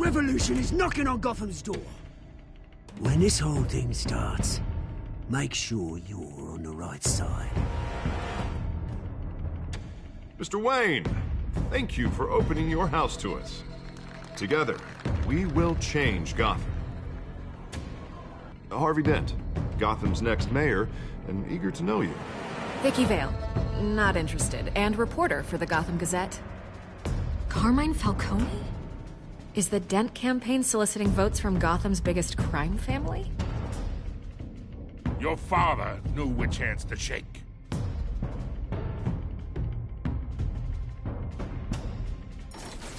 revolution is knocking on Gotham's door. When this whole thing starts, make sure you're on the right side. Mr. Wayne, thank you for opening your house to us. Together, we will change Gotham. Harvey Dent, Gotham's next mayor, and eager to know you. Vicky Vale, not interested, and reporter for the Gotham Gazette. Carmine Falcone? Is the Dent campaign soliciting votes from Gotham's biggest crime family? Your father knew which hands to shake.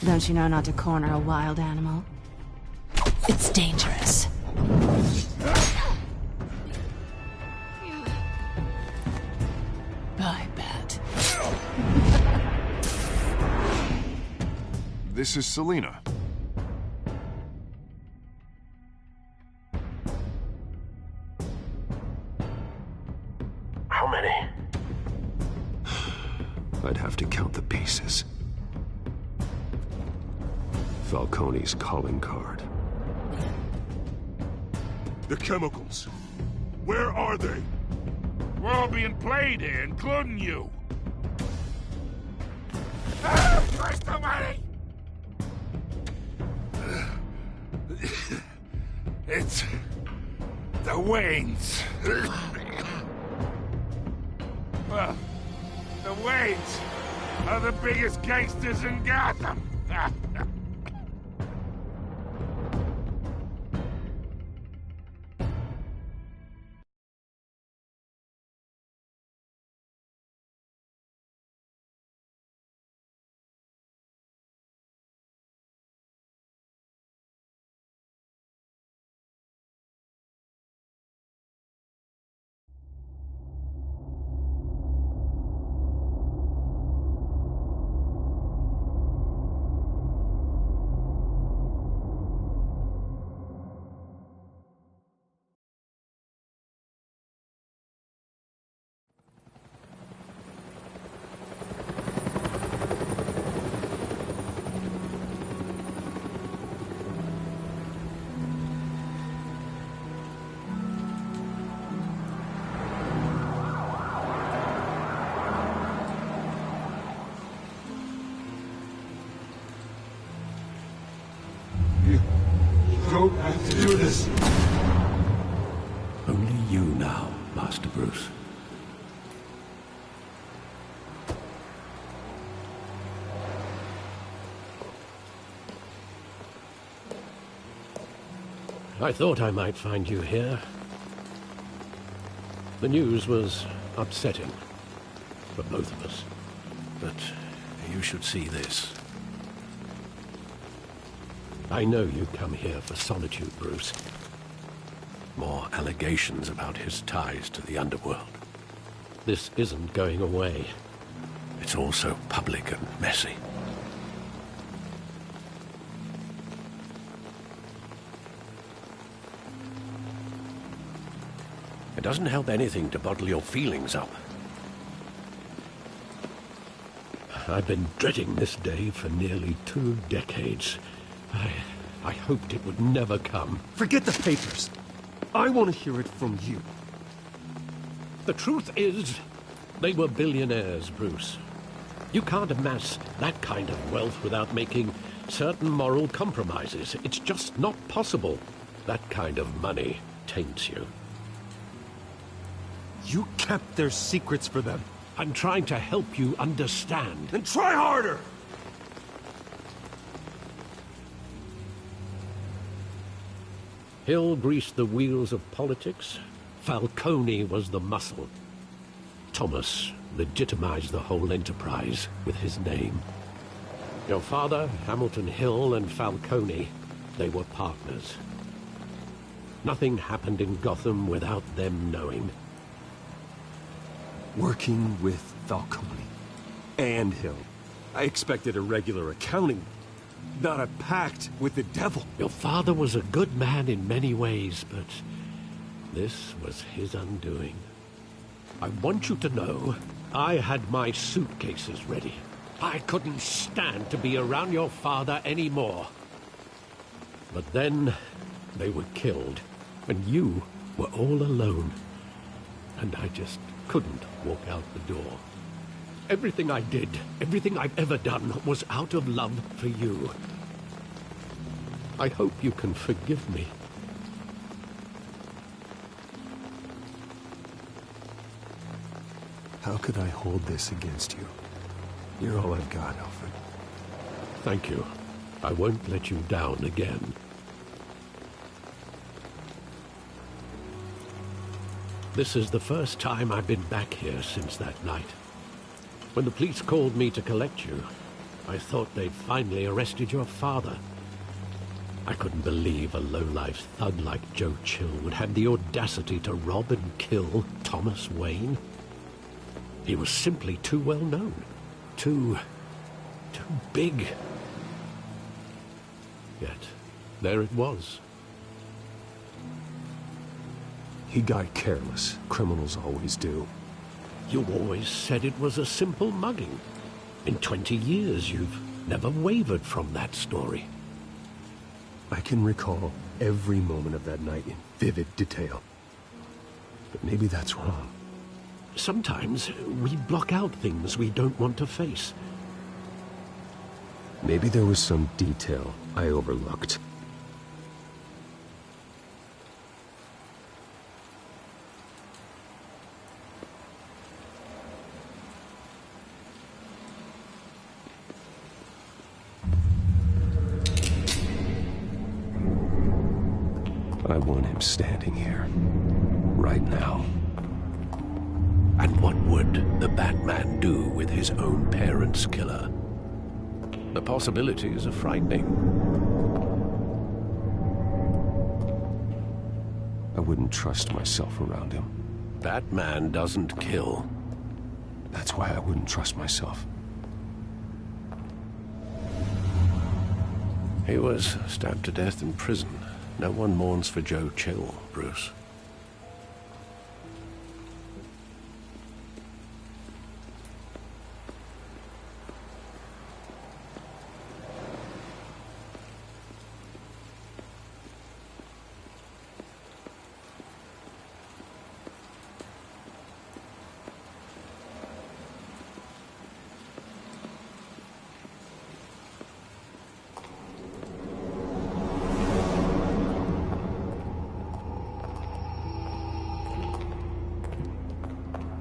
Don't you know not to corner a wild animal? It's dangerous. Bye, Bat. This is Selina. How many? I'd have to count the pieces. Falcone's calling card. The chemicals. Where are they? We're all being played here, including you. Ah, where's the money? It's the Waynes. Well, the Waynes are the biggest gangsters in Gotham. Don't have to do this. Only you now, Master Bruce. I thought I might find you here. The news was upsetting for both of us. But you should see this. I know you come here for solitude, Bruce. More allegations about his ties to the underworld. This isn't going away. It's all so public and messy. It doesn't help anything to bottle your feelings up. I've been dreading this day for nearly 2 decades. I hoped it would never come. Forget the papers. I want to hear it from you. The truth is, they were billionaires, Bruce. You can't amass that kind of wealth without making certain moral compromises. It's just not possible. That kind of money taints you. You kept their secrets for them. I'm trying to help you understand. Then try harder! Hill greased the wheels of politics. Falcone was the muscle. Thomas legitimized the whole enterprise with his name. Your father, Hamilton Hill, and Falcone, they were partners. Nothing happened in Gotham without them knowing. Working with Falcone and Hill. I expected a regular accounting, not a pact with the devil. Your father was a good man in many ways, but this was his undoing. I want you to know, I had my suitcases ready. I couldn't stand to be around your father anymore. But then they were killed, and you were all alone. And I just couldn't walk out the door. Everything I did, everything I've ever done, was out of love for you. I hope you can forgive me. How could I hold this against you? You're all I've got, Alfred. Thank you. I won't let you down again. This is the first time I've been back here since that night. When the police called me to collect you, I thought they'd finally arrested your father. I couldn't believe a low-life thug like Joe Chill would have the audacity to rob and kill Thomas Wayne. He was simply too well known. Too big. Yet, there it was. He got careless. Criminals always do. You always said it was a simple mugging. In 20 years, you've never wavered from that story. I can recall every moment of that night in vivid detail. But maybe that's wrong. Sometimes we block out things we don't want to face. Maybe there was some detail I overlooked. I want him standing here, right now. And what would the Batman do with his own parents' killer? The possibilities are frightening. I wouldn't trust myself around him. Batman doesn't kill. That's why I wouldn't trust myself. He was stabbed to death in prison. No one mourns for Joe Chill, Bruce.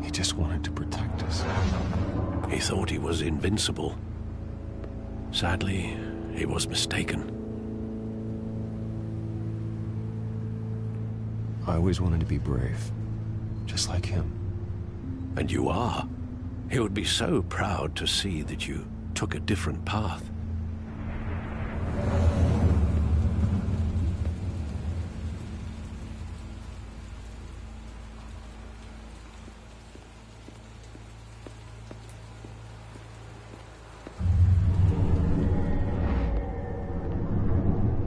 He just wanted to protect us. He thought he was invincible. Sadly, he was mistaken. I always wanted to be brave, just like him. And you are. He would be so proud to see that you took a different path.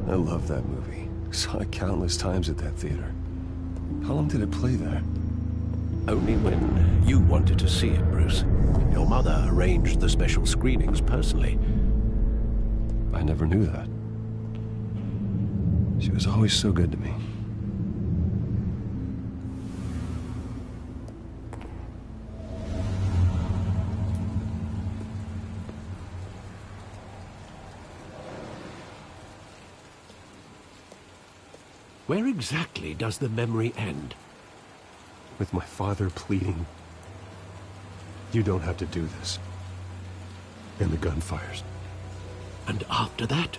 I love that movie. Saw it countless times at that theater. How long did it play there? Only when you wanted to see it, Bruce. Your mother arranged the special screenings personally. I never knew that. She was always so good to me. Where exactly does the memory end? With my father pleading, "You don't have to do this." And the gun fires. And after that?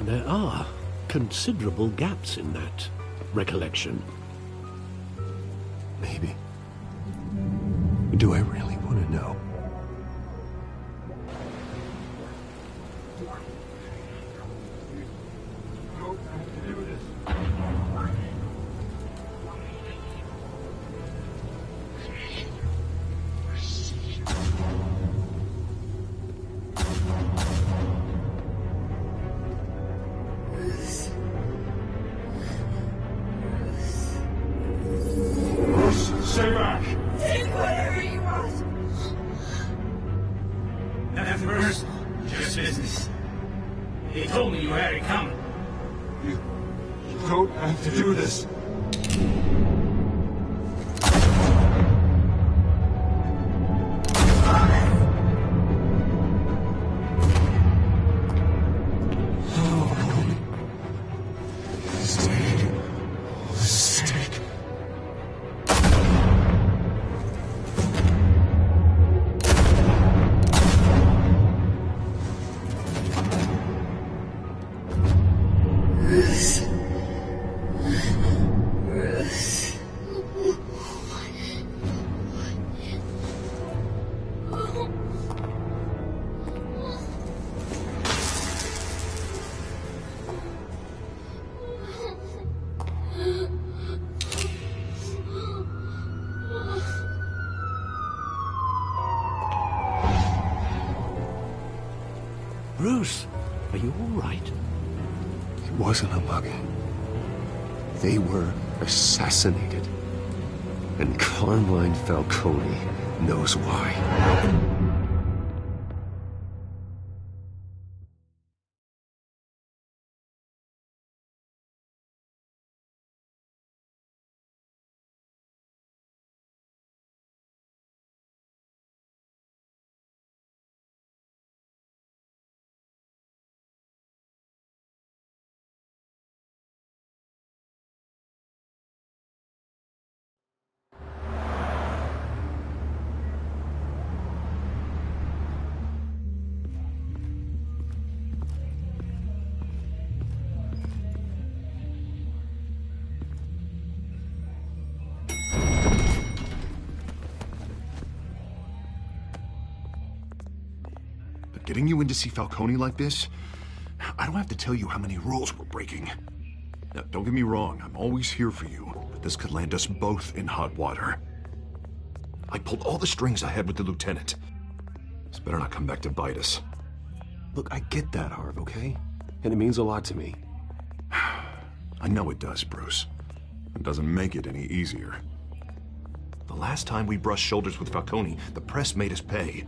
There are considerable gaps in that recollection. Maybe. Do I really want to know? Stay back! Take whatever you want. Nothing personal, just business. He told me you had it coming. You don't have to do this. Bruce, are you all right? It wasn't a mugging. They were assassinated. And Carmine Falcone knows why. Getting you in to see Falcone like this? I don't have to tell you how many rules we're breaking. Now, don't get me wrong, I'm always here for you, but this could land us both in hot water. I pulled all the strings I had with the lieutenant. This better not come back to bite us. Look, I get that, Harv, okay? And it means a lot to me. I know it does, Bruce. It doesn't make it any easier. The last time we brushed shoulders with Falcone, the press made us pay.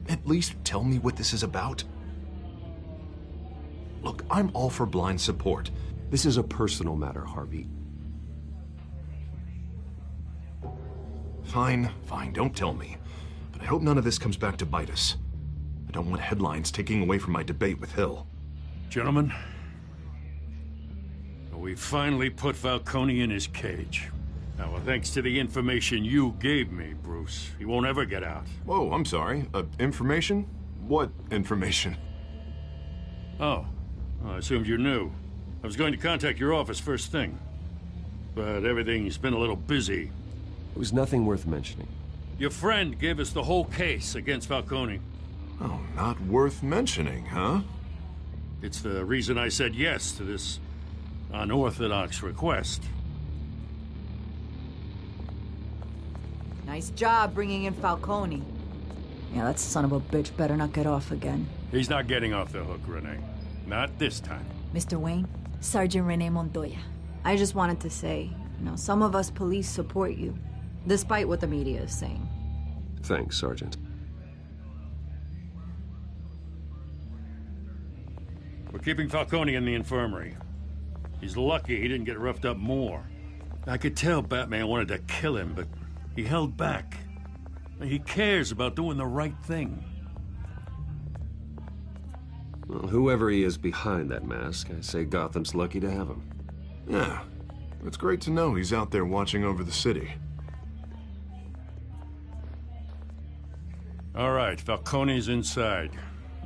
At least tell me what this is about. Look, I'm all for blind support. This is a personal matter, Harvey. Fine, don't tell me. But I hope none of this comes back to bite us. I don't want headlines taking away from my debate with Hill. Gentlemen, we finally put Falcone in his cage. Now, thanks to the information you gave me, Bruce, he won't ever get out. Whoa, I'm sorry. Information? What information? Oh, well, I assumed you knew. I was going to contact your office first thing. But everything's been a little busy. It was nothing worth mentioning. Your friend gave us the whole case against Falcone. Oh, not worth mentioning, huh? It's the reason I said yes to this unorthodox request. Nice job bringing in Falcone. Yeah, that son of a bitch better not get off again. He's not getting off the hook, Renee. Not this time. Mr. Wayne, Sergeant Renee Montoya. I just wanted to say, some of us police support you, despite what the media is saying. Thanks, Sergeant. We're keeping Falcone in the infirmary. He's lucky he didn't get roughed up more. I could tell Batman wanted to kill him, but he held back. He cares about doing the right thing. Well, whoever he is behind that mask, I say Gotham's lucky to have him. Yeah, it's great to know he's out there watching over the city. All right, Falcone's inside.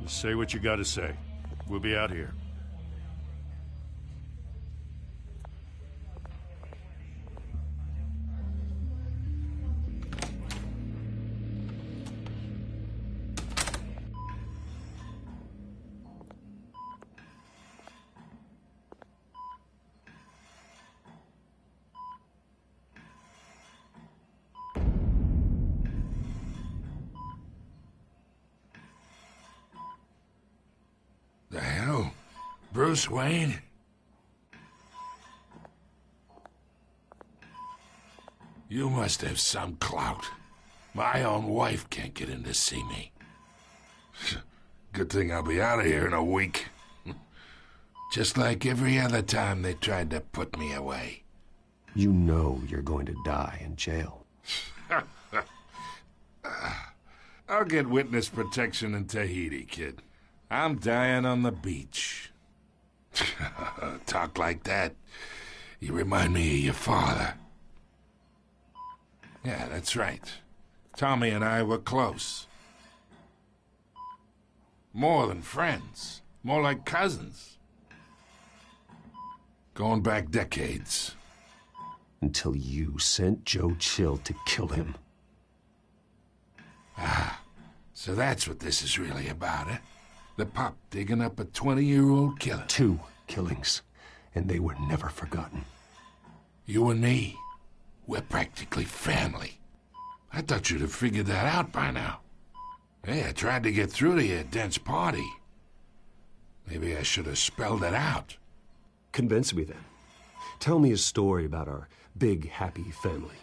You say what you gotta say. We'll be out here. The hell? Bruce Wayne? You must have some clout. My own wife can't get in to see me. Good thing I'll be out of here in a week. Just like every other time they tried to put me away. You know you're going to die in jail. I'll get witness protection in Tahiti, kid. I'm dying on the beach. Talk like that. You remind me of your father. Yeah, that's right. Tommy and I were close. More than friends. More like cousins. Going back decades. Until you sent Joe Chill to kill him. Ah, so that's what this is really about, eh? The pup digging up a 20-year-old killer. 2 killings, and they were never forgotten. You and me, we're practically family. I thought you'd have figured that out by now. Hey, I tried to get through to your dense party. Maybe I should have spelled it out. Convince me then. Tell me a story about our big, happy family.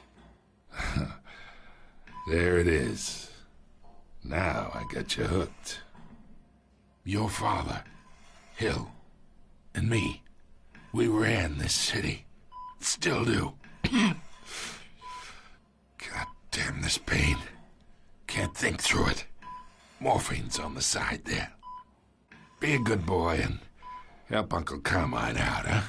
There it is. Now I got you hooked. Your father, Hill, and me, we ran this city. Still do. God damn this pain. Can't think through it. Morphine's on the side there. Be a good boy and help Uncle Carmine out, huh?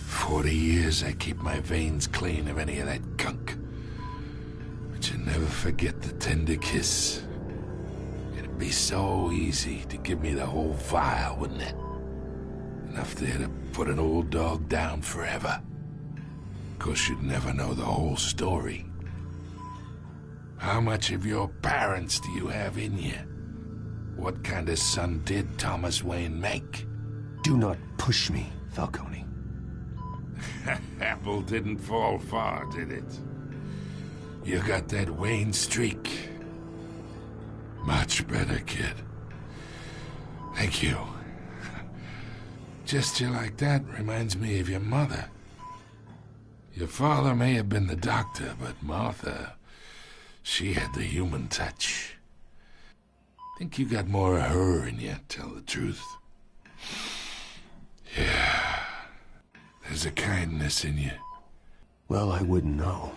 40 years I keep my veins clean of any of that gunk. But you never forget the tender kiss. It'd be so easy to give me the whole vial, wouldn't it? Enough there to put an old dog down forever. Of course, you'd never know the whole story. How much of your parents do you have in you? What kind of son did Thomas Wayne make? Do not push me, Falcone. Apple didn't fall far, did it? You got that Wayne streak. Much better, kid. Thank you. Gesture like that reminds me of your mother. Your father may have been the doctor, but Martha, she had the human touch. Think you got more of her in you, tell the truth. Yeah. There's a kindness in you. Well, I wouldn't know.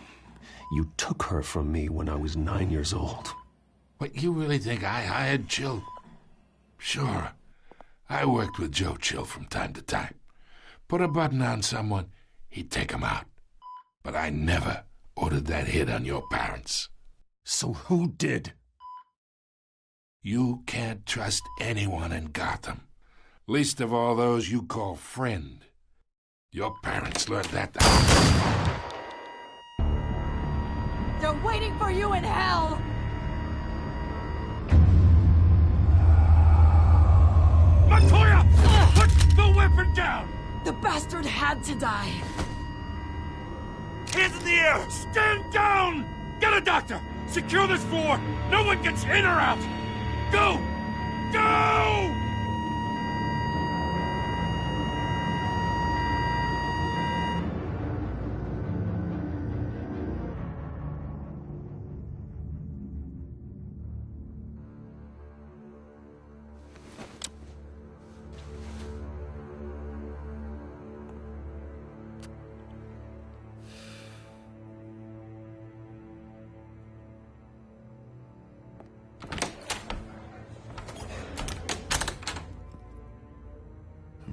You took her from me when I was 9 years old. What, you really think I hired Chill? Sure. I worked with Joe Chill from time to time. Put a button on someone, he'd take him out. But I never ordered that hit on your parents. So who did? You can't trust anyone in Gotham. Least of all those you call friend. Your parents learned that. They're waiting for you in hell! Montoya! Put the weapon down! The bastard had to die. Hands in the air! Stand down! Get a doctor! Secure this floor! No one gets in or out! Go! Go!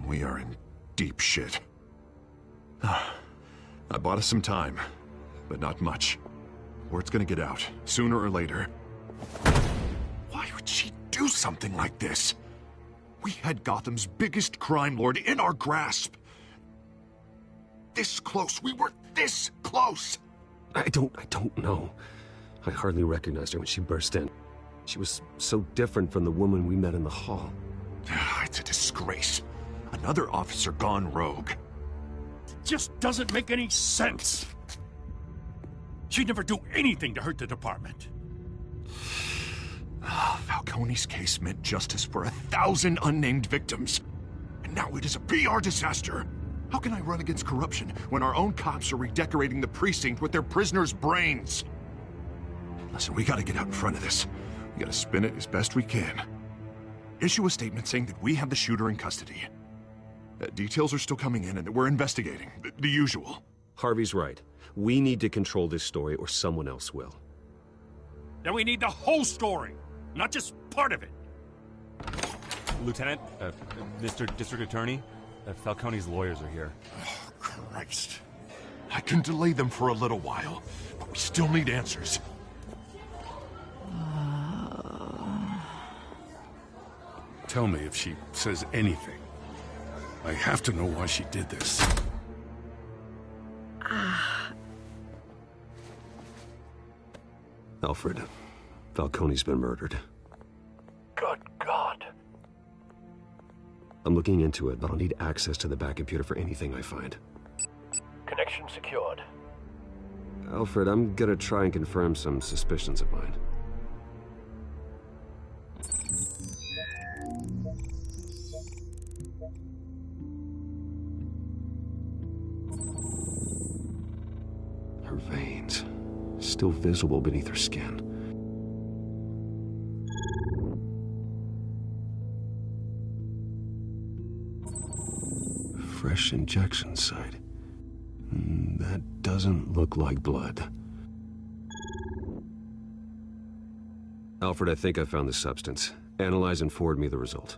We are in deep shit. I bought us some time, but not much. Word's gonna get out, sooner or later. Why would she do something like this? We had Gotham's biggest crime lord in our grasp. This close, we were this close! I don't know. I hardly recognized her when she burst in. She was so different from the woman we met in the hall. It's a disgrace. Another officer gone rogue. It just doesn't make any sense. She'd never do anything to hurt the department. Falcone's case meant justice for 1,000 unnamed victims. And now it is a PR disaster. How can I run against corruption when our own cops are redecorating the precinct with their prisoners' brains? Listen, we gotta get out in front of this. We gotta spin it as best we can. Issue a statement saying that we have the shooter in custody. Details are still coming in and that we're investigating. The usual. Harvey's right. We need to control this story or someone else will. Then we need the whole story, not just part of it. Lieutenant, Mr. District Attorney, Falcone's lawyers are here. Oh, Christ. I can delay them for a little while, but we still need answers. Tell me if she says anything. I have to know why she did this. Alfred, Falcone's been murdered. Good God. I'm looking into it, but I'll need access to the back computer for anything I find. Connection secured. Alfred, I'm gonna try and confirm some suspicions of mine. Her veins, still visible beneath her skin. Fresh injection site. That doesn't look like blood. Alfred, I think I found the substance. Analyze and forward me the result.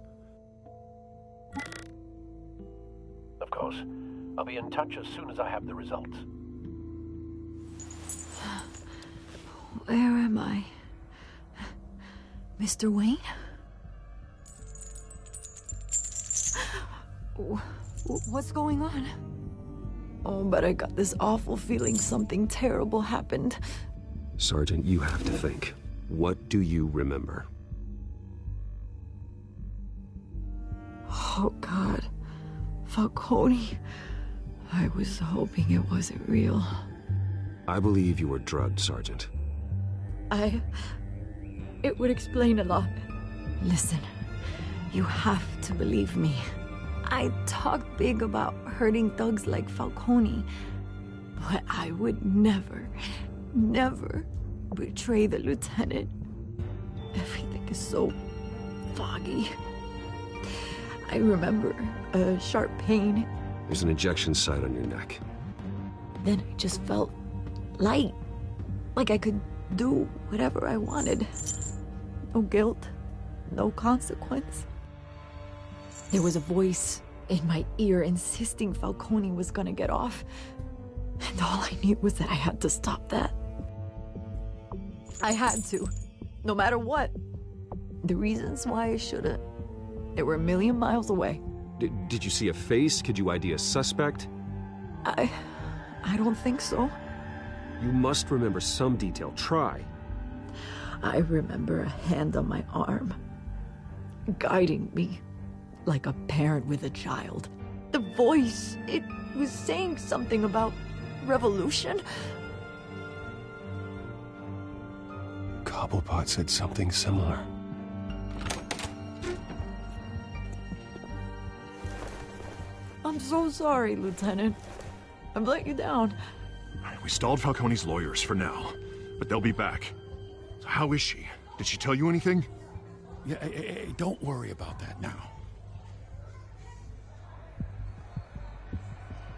Of course. I'll be in touch as soon as I have the results. Where am I? Mr. Wayne? What's going on? Oh, but I got this awful feeling something terrible happened. Sergeant, you have to think. What do you remember? Oh, God. Falcone. I was hoping it wasn't real. I believe you were drugged, Sergeant. It would explain a lot. Listen, you have to believe me. I talk big about hurting thugs like Falcone, but I would never, never betray the lieutenant. Everything is so foggy. I remember a sharp pain. There's an injection site on your neck. Then I just felt light, like I could do whatever I wanted. No guilt, no consequence. There was a voice in my ear insisting Falcone was gonna get off. And all I knew was that I had to stop that. I had to, no matter what. The reasons why I shouldn't, they were a million miles away. Did you see a face? Could you ID a suspect? I don't think so. You must remember some detail. Try. I remember a hand on my arm, guiding me like a parent with a child. The voice, it was saying something about revolution. Cobblepot said something similar. I'm so sorry, Lieutenant. I've let you down. We stalled Falcone's lawyers for now, but they'll be back. So how is she? Did she tell you anything? Yeah, hey, don't worry about that now.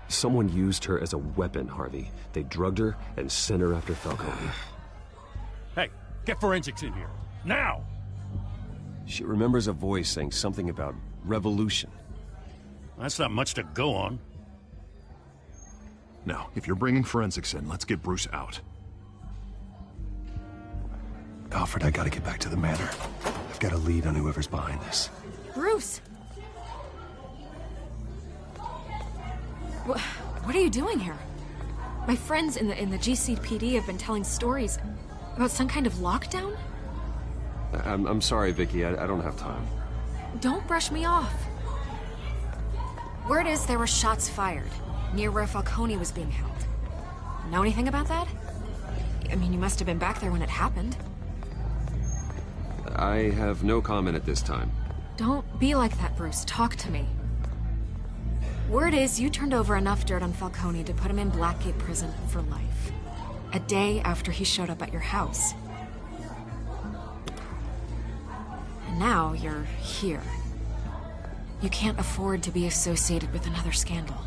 Someone used her as a weapon, Harvey. They drugged her and sent her after Falcone. Hey, get forensics in here. Now! She remembers a voice saying something about revolution. That's not much to go on. Now, if you're bringing forensics in, let's get Bruce out. Alfred, I gotta get back to the manor. I've got a lead on whoever's behind this. Bruce! What are you doing here? My friends in the GCPD have been telling stories about some kind of lockdown? I'm sorry, Vicky. I don't have time. Don't brush me off. Word is there were shots fired near where Falcone was being held. Know anything about that? I mean, you must have been back there when it happened. I have no comment at this time. Don't be like that, Bruce. Talk to me. Word is you turned over enough dirt on Falcone to put him in Blackgate Prison for life. A day after he showed up at your house. And now you're here. You can't afford to be associated with another scandal.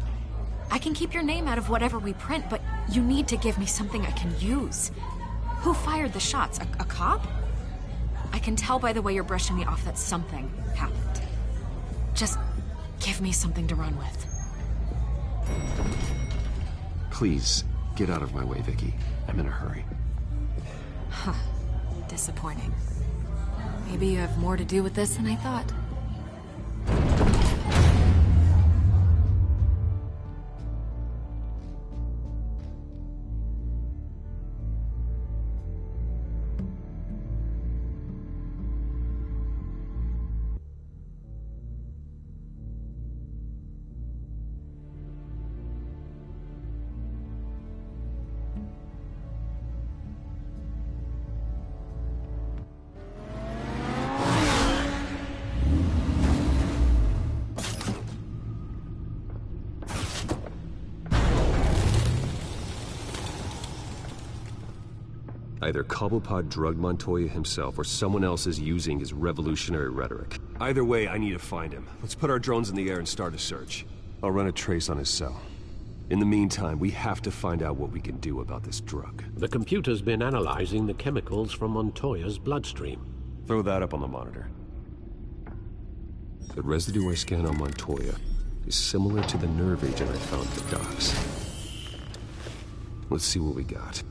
I can keep your name out of whatever we print, but you need to give me something I can use. Who fired the shots? A cop? I can tell by the way you're brushing me off that something happened. Just give me something to run with. Please, get out of my way, Vicky. I'm in a hurry. Huh. Disappointing. Maybe you have more to do with this than I thought. Either Cobblepot drugged Montoya himself, or someone else is using his revolutionary rhetoric. Either way, I need to find him. Let's put our drones in the air and start a search. I'll run a trace on his cell. In the meantime, we have to find out what we can do about this drug. The computer's been analyzing the chemicals from Montoya's bloodstream. Throw that up on the monitor. The residue I scanned on Montoya is similar to the nerve agent I found at the docks. Let's see what we got.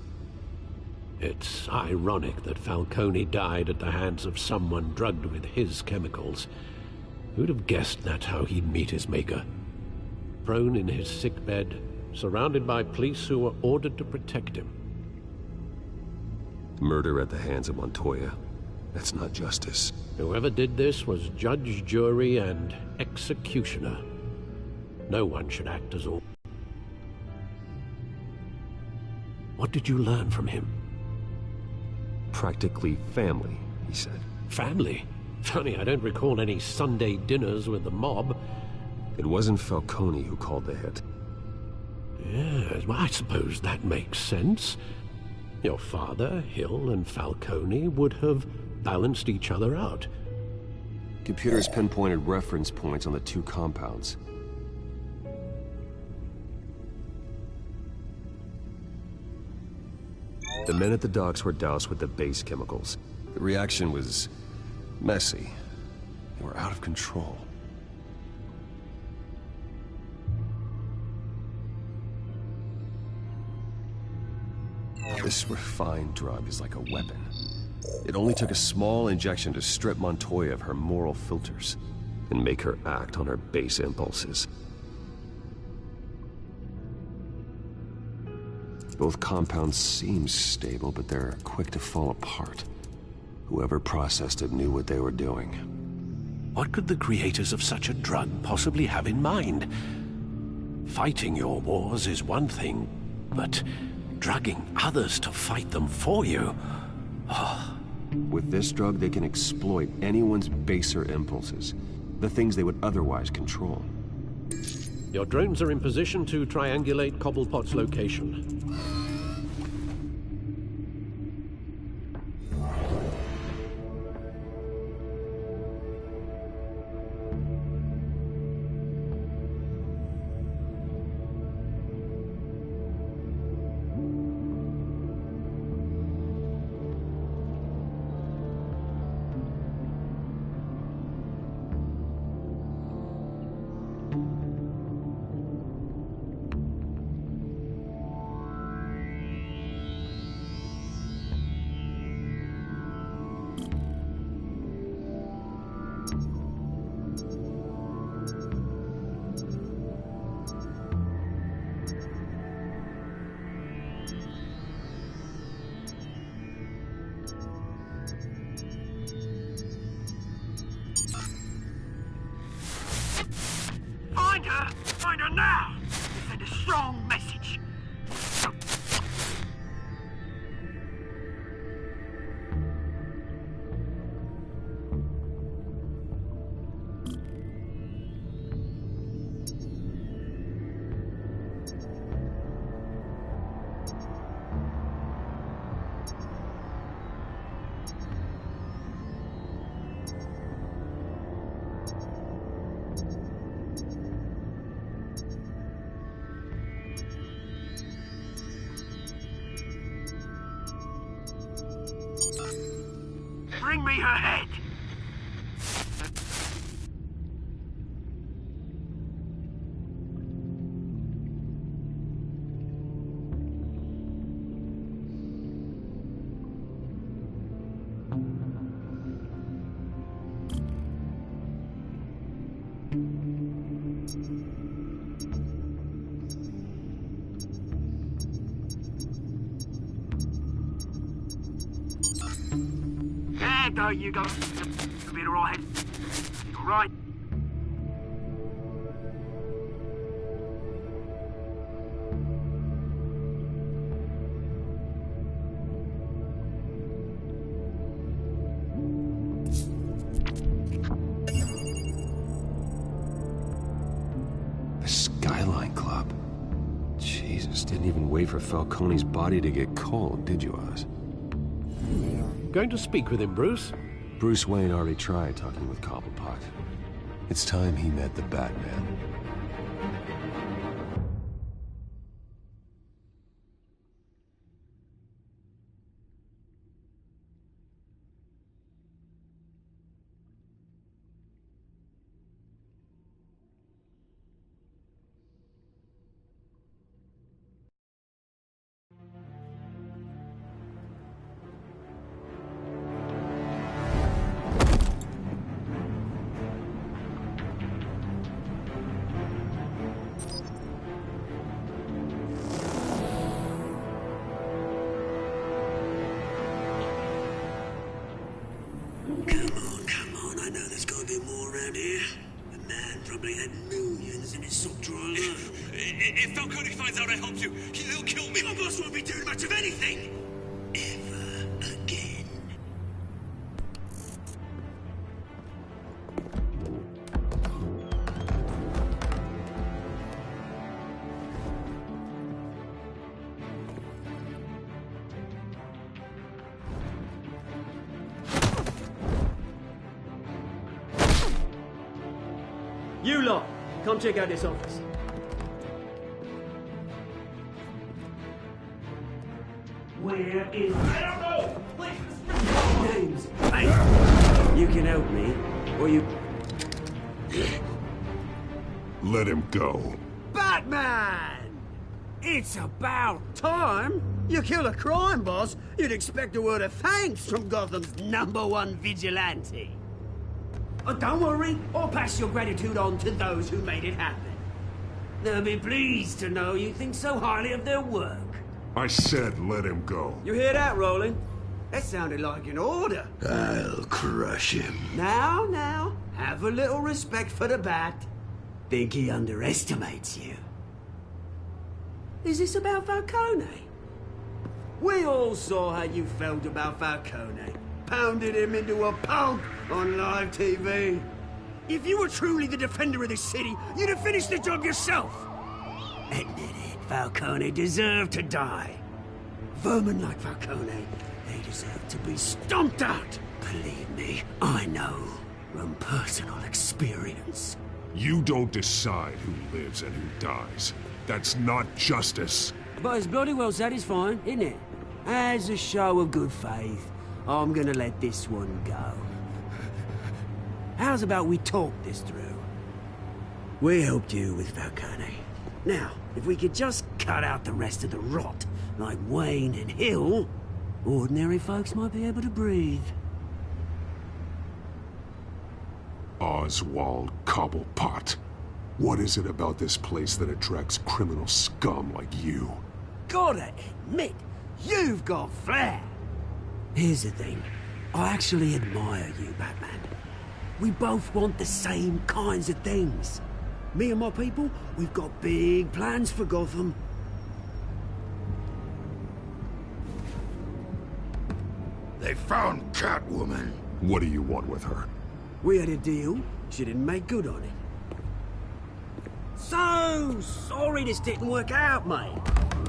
It's ironic that Falcone died at the hands of someone drugged with his chemicals. Who'd have guessed that's how he'd meet his maker? Prone in his sickbed, surrounded by police who were ordered to protect him. Murder at the hands of Montoya. That's not justice. Whoever did this was judge, jury, and executioner. No one should act as all. What did you learn from him? Practically family, he said. Family? Funny, I don't recall any Sunday dinners with the mob. It wasn't Falcone who called the hit. Yes, well, I suppose that makes sense. Your father, Hill, and Falcone would have balanced each other out. Computers pinpointed reference points on the two compounds. The men at the docks were doused with the base chemicals. The reaction was messy. They were out of control. This refined drug is like a weapon. It only took a small injection to strip Montoya of her moral filters and make her act on her base impulses. Both compounds seem stable, but they're quick to fall apart. Whoever processed it knew what they were doing. What could the creators of such a drug possibly have in mind? Fighting your wars is one thing, but drugging others to fight them for you? Oh. With this drug, they can exploit anyone's baser impulses, the things they would otherwise control. Your drones are in position to triangulate Cobblepot's location. Bring me her head! There you go. You'll be alright. Alright. The Skyline Club. Jesus, didn't even wait for Falcone's body to get cold, did you, Oz? Going to speak with him, Bruce? Bruce Wayne already tried talking with Cobblepot. It's time he met the Batman. Come on, I know there's gotta be more around here. The man probably had millions in his sock drawer alone. If Falcone finds out I helped you, he'll kill me. Your boss won't be doing much of anything! Ever again. You lot, come check out this office. Where is... I don't know! Please, Names? Hey, you can help me, or you... Let him go. Batman! It's about time. You kill a crime boss, you'd expect a word of thanks from Gotham's #1 vigilante. Oh, don't worry, I'll pass your gratitude on to those who made it happen. They'll be pleased to know you think so highly of their work. I said let him go. You hear that, Roland? That sounded like an order. I'll crush him. Now, have a little respect for the Bat. Think he underestimates you. Is this about Falcone? We all saw how you felt about Falcone. Pounded him into a pulp on live TV. If you were truly the defender of this city, you'd have finished the job yourself. Admit it, Falcone deserved to die. Vermin like Falcone, they deserve to be stomped out. Believe me, I know from personal experience. You don't decide who lives and who dies. That's not justice. But it's bloody well satisfying, isn't it? As a show of good faith, I'm gonna let this one go. How's about we talk this through? We helped you with Falcone. Now, if we could just cut out the rest of the rot, like Wayne and Hill, ordinary folks might be able to breathe. Oswald Cobblepot. What is it about this place that attracts criminal scum like you? Gotta admit, you've got flair. Here's the thing. I actually admire you, Batman. We both want the same kinds of things. Me and my people, we've got big plans for Gotham. They found Catwoman. What do you want with her? We had a deal. She didn't make good on it. So sorry this didn't work out, mate.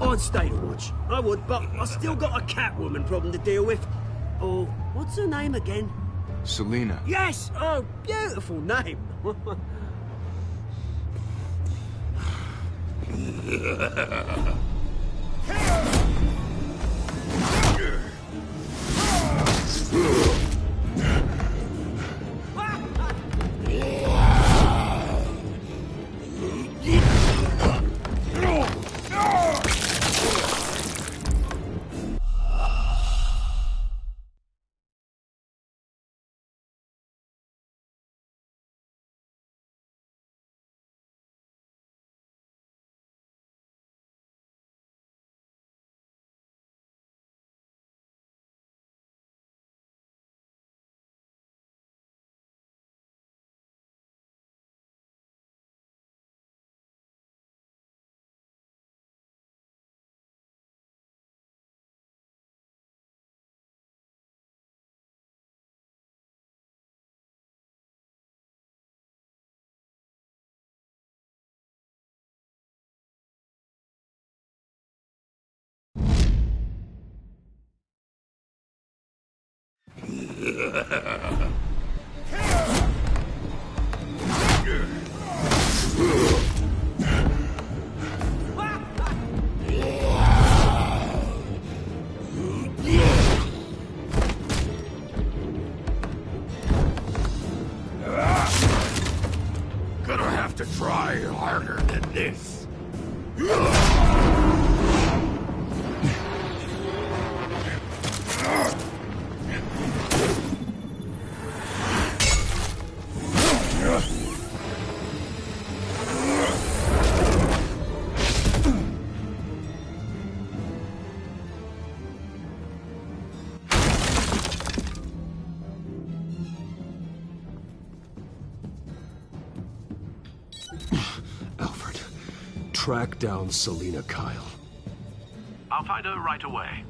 I'd stay to watch. I would, but I still got a Catwoman problem to deal with. Oh, what's her name again? Selina. Yes! Oh, beautiful name. Gonna have to try harder than this. Alfred, track down Selina Kyle. I'll find her right away.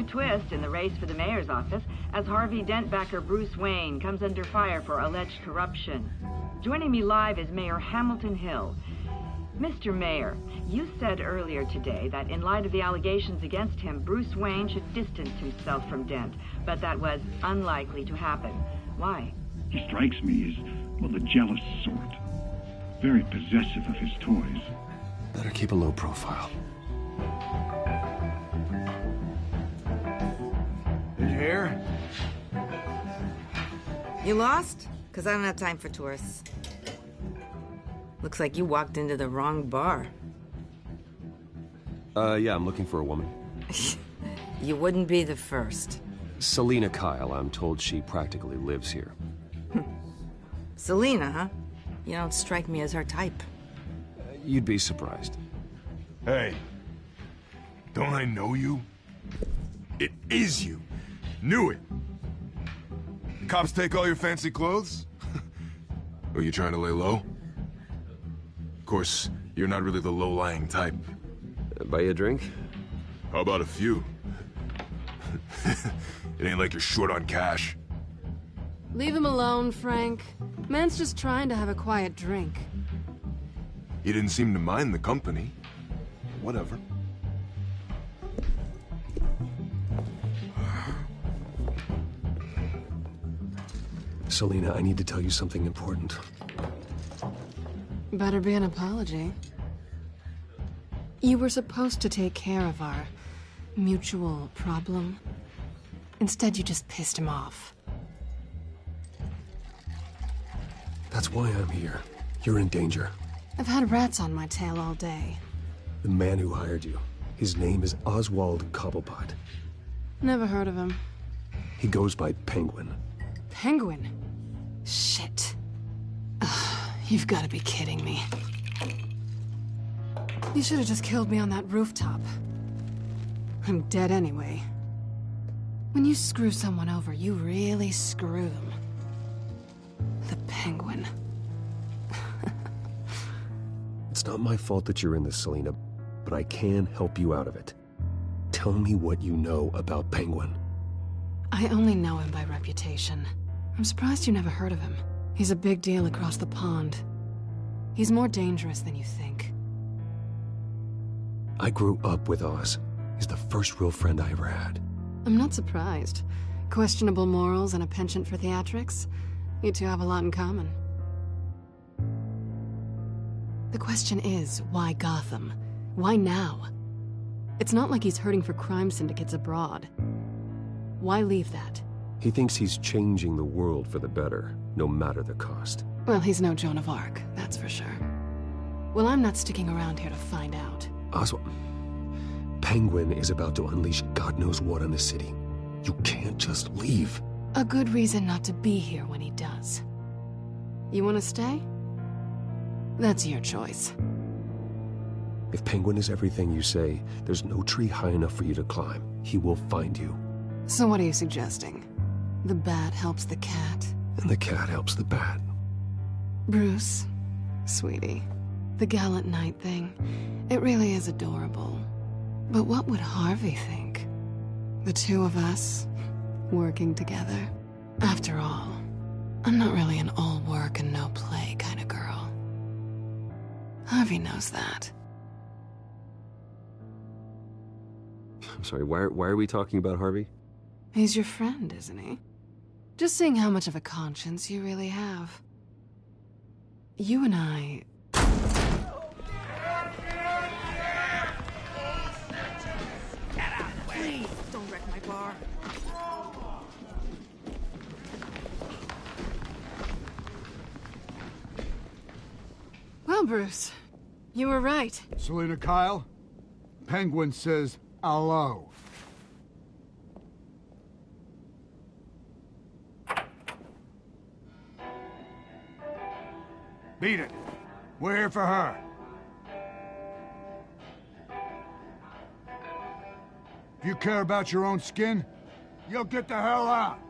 Twist in the race for the mayor's office as Harvey Dent backer Bruce Wayne comes under fire for alleged corruption. Joining me live is Mayor Hamilton Hill. Mr. Mayor, you said earlier today that in light of the allegations against him, Bruce Wayne should distance himself from Dent, but that was unlikely to happen. Why? He strikes me as, well, the jealous sort. Very possessive of his toys. Better keep a low profile. Here? You lost? Because I don't have time for tourists. Looks like you walked into the wrong bar. Yeah, I'm looking for a woman. You wouldn't be the first. Selina Kyle, I'm told she practically lives here. Selina, huh? You don't strike me as her type. You'd be surprised. Hey, don't I know you? It is you. Knew it. The cops take all your fancy clothes? Are you trying to lay low? Of course, you're not really the low-lying type. Buy you a drink? How about a few? It ain't like you're short on cash. Leave him alone, Frank. Man's just trying to have a quiet drink. He didn't seem to mind the company. Whatever. Selina, I need to tell you something important. Better be an apology. You were supposed to take care of our mutual problem. Instead, you just pissed him off. That's why I'm here. You're in danger. I've had rats on my tail all day. The man who hired you, his name is Oswald Cobblepot. Never heard of him. He goes by Penguin. Penguin? Shit. Ugh, you've got to be kidding me. You should have just killed me on that rooftop. I'm dead anyway. When you screw someone over, you really screw them. The Penguin. It's not my fault that you're in this, Selina, but I can help you out of it. Tell me what you know about Penguin. I only know him by reputation. I'm surprised you never heard of him. He's a big deal across the pond. He's more dangerous than you think. I grew up with Oz. He's the first real friend I ever had. I'm not surprised. Questionable morals and a penchant for theatrics. You two have a lot in common. The question is, why Gotham? Why now? It's not like he's hurting for crime syndicates abroad. Why leave that? He thinks he's changing the world for the better, no matter the cost. Well, he's no Joan of Arc, that's for sure. Well, I'm not sticking around here to find out. Oswald, Penguin is about to unleash God knows what on the city. You can't just leave. A good reason not to be here when he does. You want to stay? That's your choice. If Penguin is everything you say, there's no tree high enough for you to climb. He will find you. So what are you suggesting? The bat helps the cat? And the cat helps the bat. Bruce, sweetie, the gallant knight thing, it really is adorable. But what would Harvey think? The two of us, working together? After all, I'm not really an all work and no play kind of girl. Harvey knows that. I'm sorry, why are we talking about Harvey? He's your friend, isn't he? Just seeing how much of a conscience you really have. You and I... Please, don't wreck my bar. Well, Bruce, you were right. Selina Kyle, Penguin says hello. Beat it. We're here for her. If you care about your own skin, you'll get the hell out.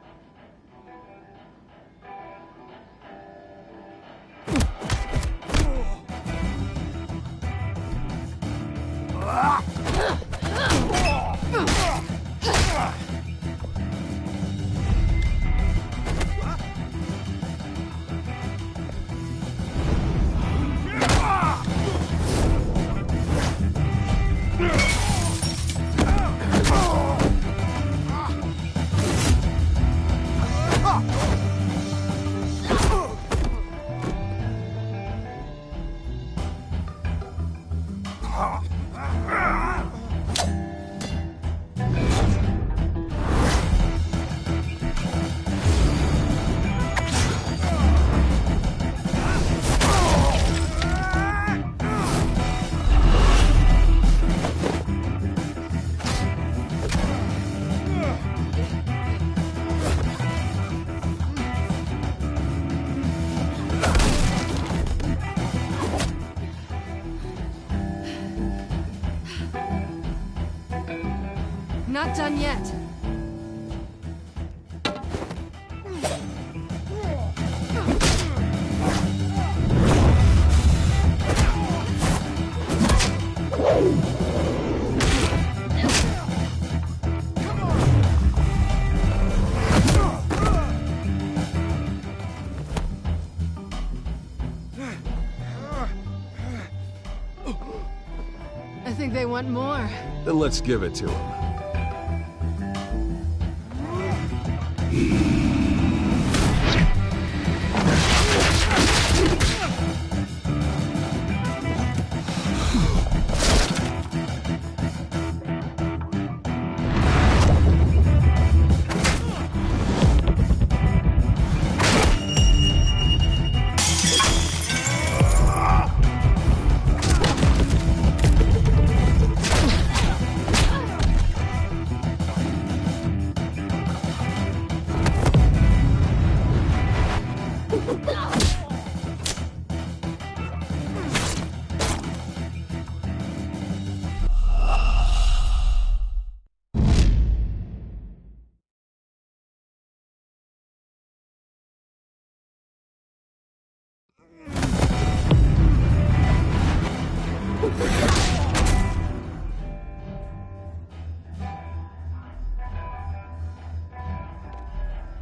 Not done yet. I think they want more. Then let's give it to him.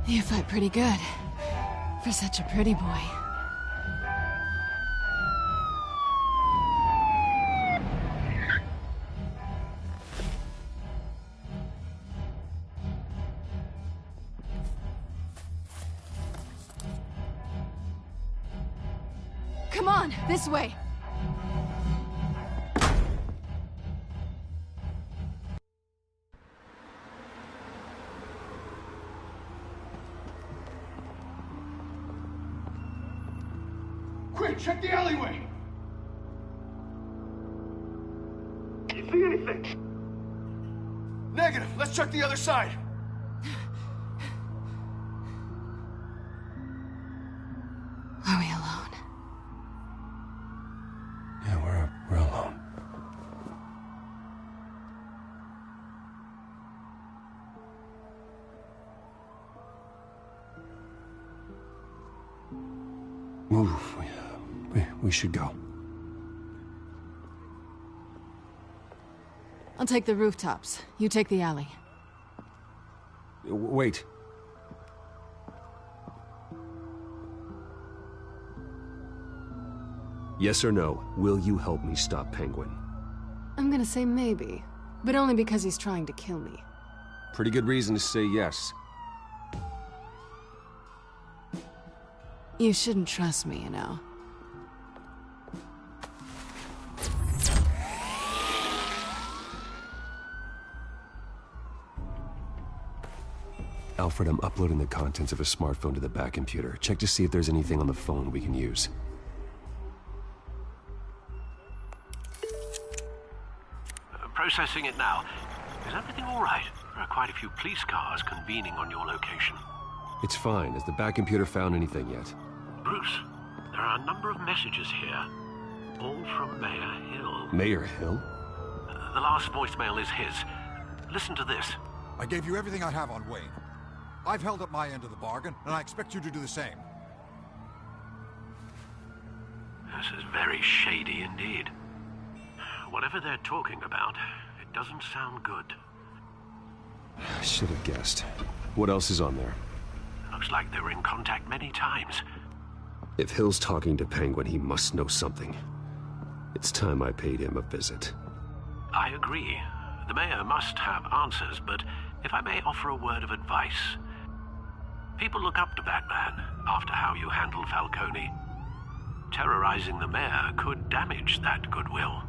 You fight pretty good. For such a pretty boy. Come on, this way. Quick, check the alleyway! You see anything? Negative. Let's check the other side. Are we alone? Yeah, we're alone. Move. We should go. I'll take the rooftops. You take the alley. Wait. Yes or no, will you help me stop Penguin? I'm gonna say maybe, but only because he's trying to kill me. Pretty good reason to say yes. You shouldn't trust me, you know. Alfred, I'm uploading the contents of a smartphone to the back computer. Check to see if there's anything on the phone we can use. Processing it now. Is everything all right? There are quite a few police cars convening on your location. It's fine. Has the back computer found anything yet? Bruce, there are a number of messages here. All from Mayor Hill. Mayor Hill? The last voicemail is his. Listen to this. I gave you everything I have on Wayne. I've held up my end of the bargain, and I expect you to do the same. This is very shady indeed. Whatever they're talking about, it doesn't sound good. I should have guessed. What else is on there? Looks like they were in contact many times. If Hill's talking to Penguin, he must know something. It's time I paid him a visit. I agree. The mayor must have answers, but if I may offer a word of advice. People look up to Batman after how you handled Falcone. Terrorizing the mayor could damage that goodwill.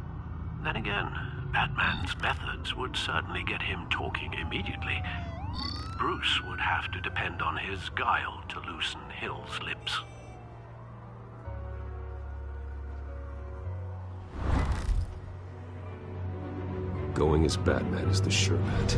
Then again, Batman's methods would certainly get him talking immediately. Bruce would have to depend on his guile to loosen Hill's lips. Going as Batman is the sure bet.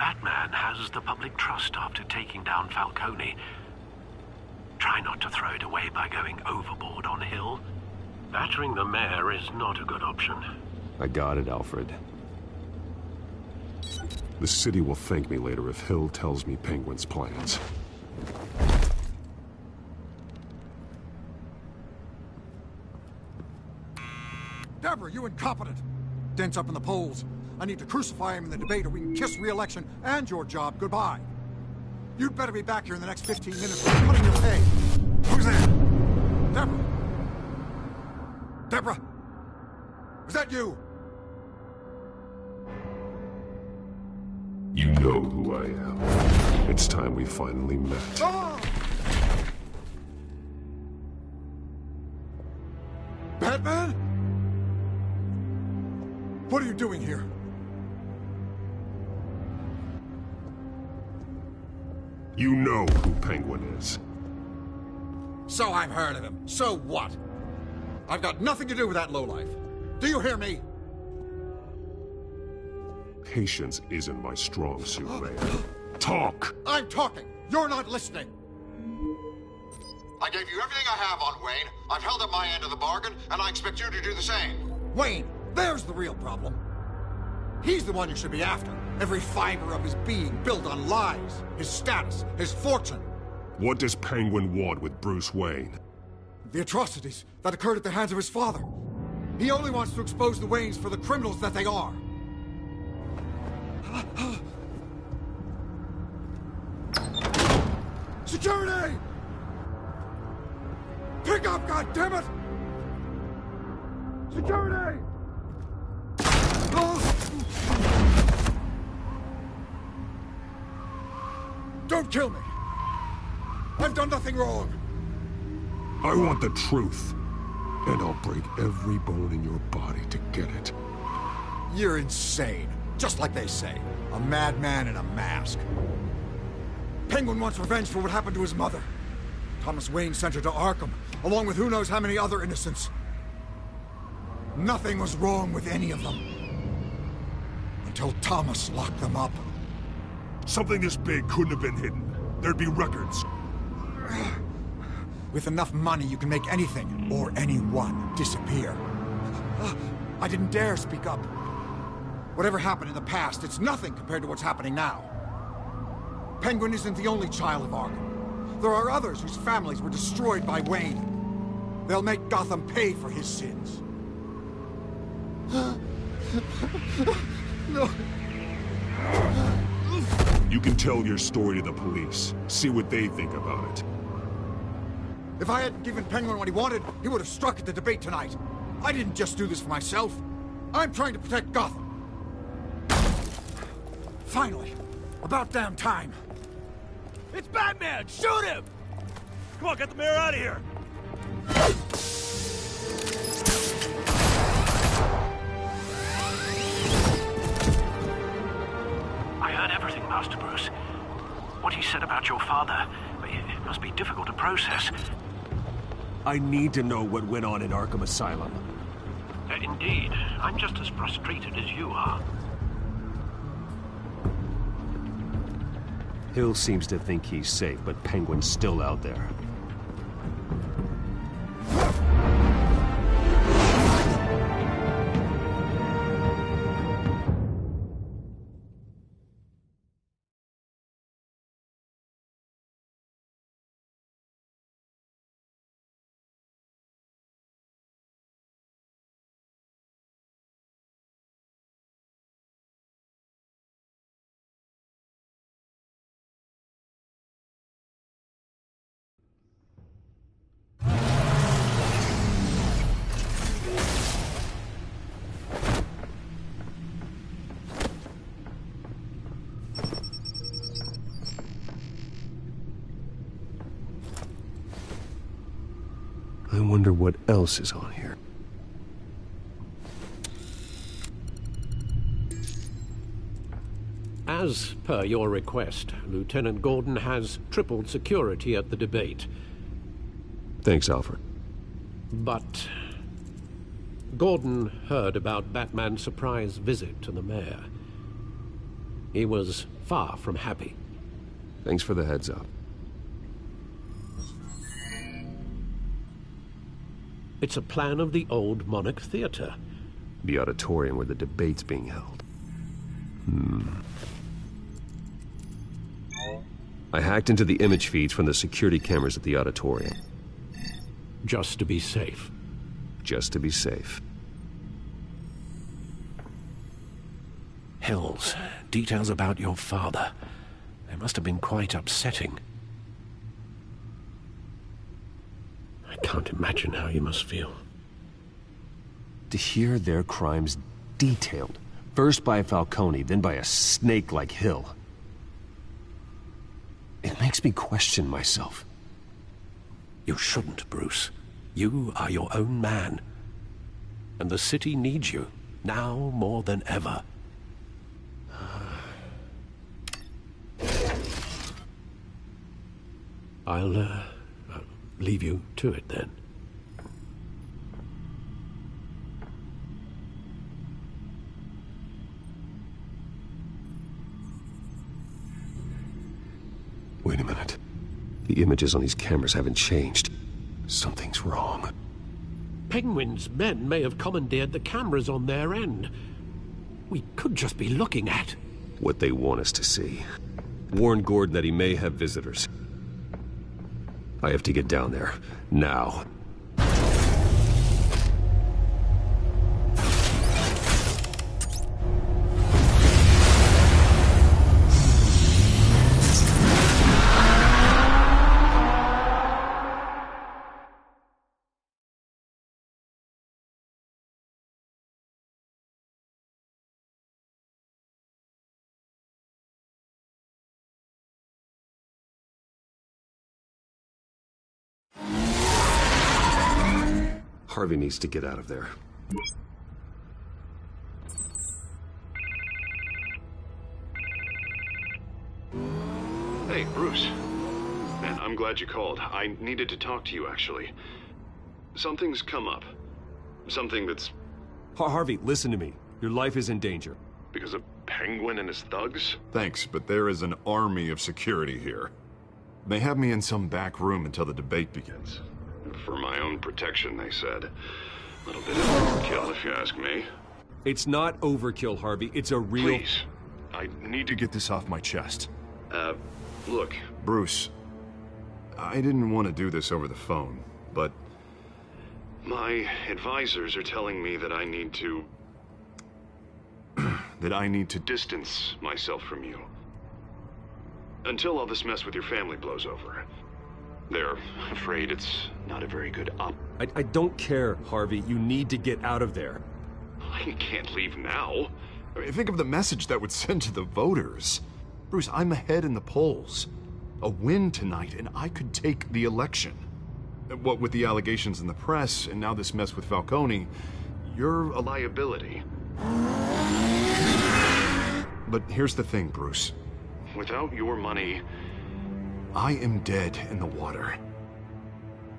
Batman has the public trust after taking down Falcone. Try not to throw it away by going overboard on Hill. Battering the mayor is not a good option. I got it, Alfred. The city will thank me later if Hill tells me Penguin's plans. Deborah, you incompetent! Dent's up in the polls. I need to crucify him in the debate or we can kiss re-election and your job goodbye. You'd better be back here in the next 15 minutes or I'm cutting your pay. Who's there? Deborah? Deborah? Is that you? You know who I am. It's time we finally met. Ah! Batman? What are you doing here? You know who Penguin is. So I've heard of him. So what? I've got nothing to do with that lowlife. Do you hear me? Patience isn't my strong suit, Mayor. Talk! I'm talking. You're not listening. I gave you everything I have on Wayne. I've held up my end of the bargain, and I expect you to do the same. Wayne, there's the real problem. He's the one you should be after. Every fiber of his being built on lies, his status, his fortune. What does Penguin want with Bruce Wayne? The atrocities that occurred at the hands of his father. He only wants to expose the Waynes for the criminals that they are. Security! Pick up, goddammit! Security! Don't kill me! I've done nothing wrong! I want the truth. And I'll break every bone in your body to get it. You're insane. Just like they say. A madman in a mask. Penguin wants revenge for what happened to his mother. Thomas Wayne sent her to Arkham, along with who knows how many other innocents. Nothing was wrong with any of them. Until Thomas locked them up. Something this big couldn't have been hidden. There'd be records. With enough money, you can make anything, or anyone, disappear. I didn't dare speak up. Whatever happened in the past, it's nothing compared to what's happening now. Penguin isn't the only child of Arkham. There are others whose families were destroyed by Wayne. They'll make Gotham pay for his sins. No. You can tell your story to the police. See what they think about it. If I hadn't given Penguin what he wanted, he would have struck at the debate tonight. I didn't just do this for myself. I'm trying to protect Gotham. Finally. About damn time. It's Batman! Shoot him! Come on, get the mayor out of here! I heard everything, Master Bruce. What he said about your father, it must be difficult to process. I need to know what went on in Arkham Asylum. Indeed. I'm just as frustrated as you are. Hill seems to think he's safe, but Penguin's still out there. I wonder what else is on here. As per your request, Lieutenant Gordon has tripled security at the debate. Thanks, Alfred. But Gordon heard about Batman's surprise visit to the mayor. He was far from happy. Thanks for the heads up. It's a plan of the old Monarch Theater. The auditorium where the debate's being held. I hacked into the image feeds from the security cameras at the auditorium. Just to be safe. Just to be safe. Hills, details about your father. They must have been quite upsetting. I can't imagine how you must feel. To hear their crimes detailed, first by Falcone, then by a snake like Hill. It makes me question myself. You shouldn't, Bruce. You are your own man. And the city needs you, now more than ever. I'll leave you to it then. Wait a minute. The images on these cameras haven't changed. Something's wrong. Penguin's men may have commandeered the cameras on their end. We could just be looking at what they want us to see. Warn Gordon that he may have visitors. I have to get down there, now. Harvey needs to get out of there. Hey, Bruce. Man, I'm glad you called. I needed to talk to you, actually. Something's come up. Something that's... Harvey, listen to me. Your life is in danger. Because of Penguin and his thugs? Thanks, but there is an army of security here. They have me in some back room until the debate begins. For my own protection, they said. A little bit of overkill, if you ask me. It's not overkill, Harvey. It's a real... Please. I need to get this off my chest. Look, Bruce. I didn't want to do this over the phone, but... my advisors are telling me that I need to... that I need to distance myself from you. Until all this mess with your family blows over. They're afraid it's not a very good op... I don't care, Harvey. You need to get out of there. I can't leave now. I mean, think of the message that would send to the voters. Bruce, I'm ahead in the polls. A win tonight, and I could take the election. What with the allegations in the press, and now this mess with Falcone, you're a liability. But here's the thing, Bruce. Without your money... I am dead in the water.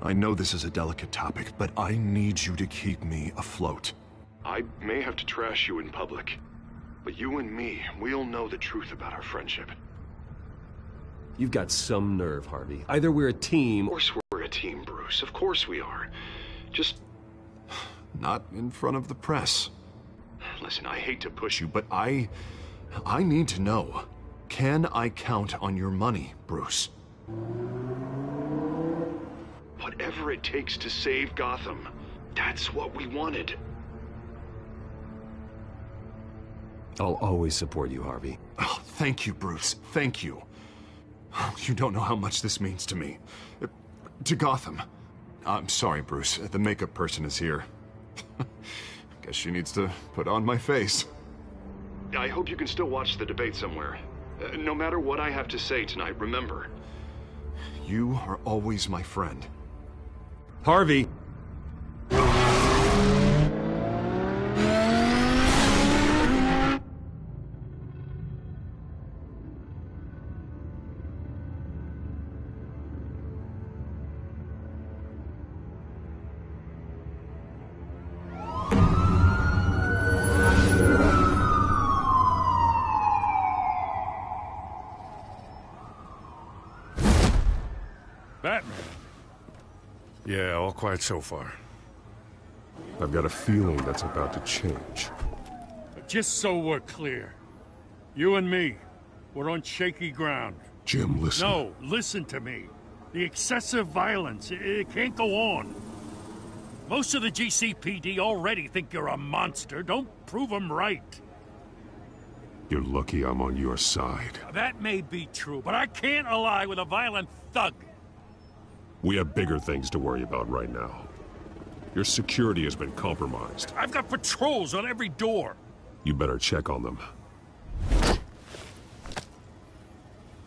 I know this is a delicate topic, but I need you to keep me afloat. I may have to trash you in public, but you and me, we'll know the truth about our friendship. You've got some nerve, Harvey. Either we're a team... Of course we're a team, Bruce. Of course we are. Just... not in front of the press. Listen, I hate to push you, but I need to know. Can I count on your money, Bruce? Whatever it takes to save Gotham, that's what we wanted. I'll always support you, Harvey. Oh, thank you, Bruce. Thank you. You don't know how much this means to me. To Gotham. I'm sorry, Bruce. The makeup person is here. Guess she needs to put on my face. I hope you can still watch the debate somewhere. No matter what I have to say tonight, remember, you are always my friend. Harvey! Batman? Yeah, all quiet so far. I've got a feeling that's about to change. Just so we're clear, you and me, we're on shaky ground. Jim, listen. No, listen to me. The excessive violence, it can't go on. Most of the GCPD already think you're a monster. Don't prove them right. You're lucky I'm on your side. That may be true, but I can't ally with a violent thug. We have bigger things to worry about right now. Your security has been compromised. I've got patrols on every door. You better check on them.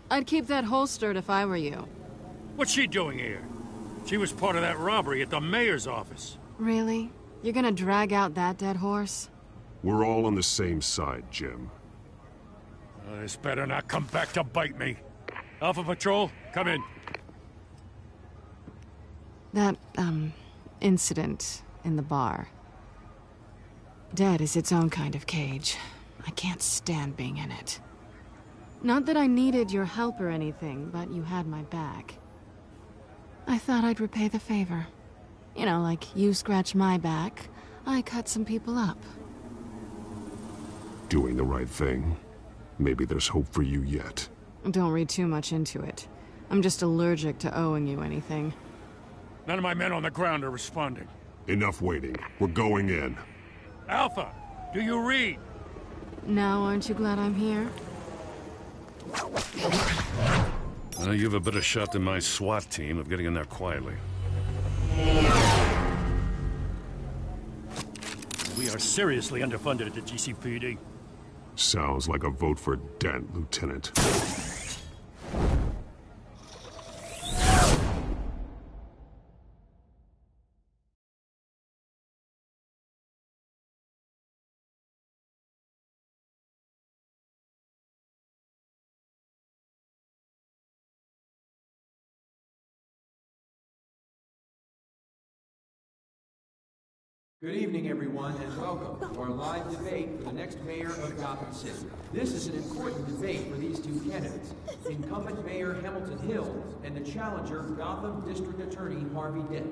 I'd keep that holstered if I were you. What's she doing here? She was part of that robbery at the mayor's office. Really? You're gonna drag out that dead horse? We're all on the same side, Jim. This better not come back to bite me. Alpha Patrol, come in. That, incident in the bar. Dead is its own kind of cage. I can't stand being in it. Not that I needed your help or anything, but you had my back. I thought I'd repay the favor. You know, like you scratch my back, I cut some people up. Doing the right thing. Maybe there's hope for you yet. Don't read too much into it. I'm just allergic to owing you anything. None of my men on the ground are responding. Enough waiting. We're going in. Alpha, do you read? Now, aren't you glad I'm here? You have a better shot than my SWAT team of getting in there quietly. We are seriously underfunded at the GCPD. Sounds like a vote for Dent, Lieutenant. Good evening, everyone, and welcome to our live debate for the next mayor of Gotham City. This is an important debate for these two candidates, incumbent Mayor Hamilton Hill and the challenger, Gotham District Attorney Harvey Dent.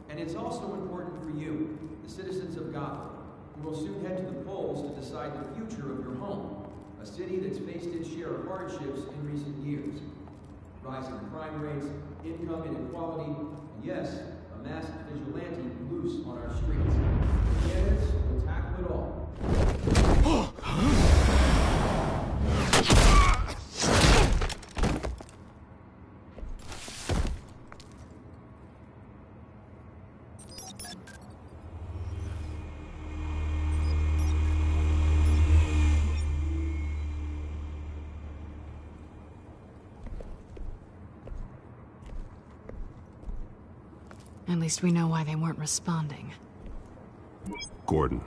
And it's also important for you, the citizens of Gotham, who will soon head to the polls to decide the future of your home, a city that's faced its share of hardships in recent years. Rising crime rates, income inequality, and yes, a masked vigilante loose on our streets. The candidates will tackle it all. At least we know why they weren't responding. Gordon,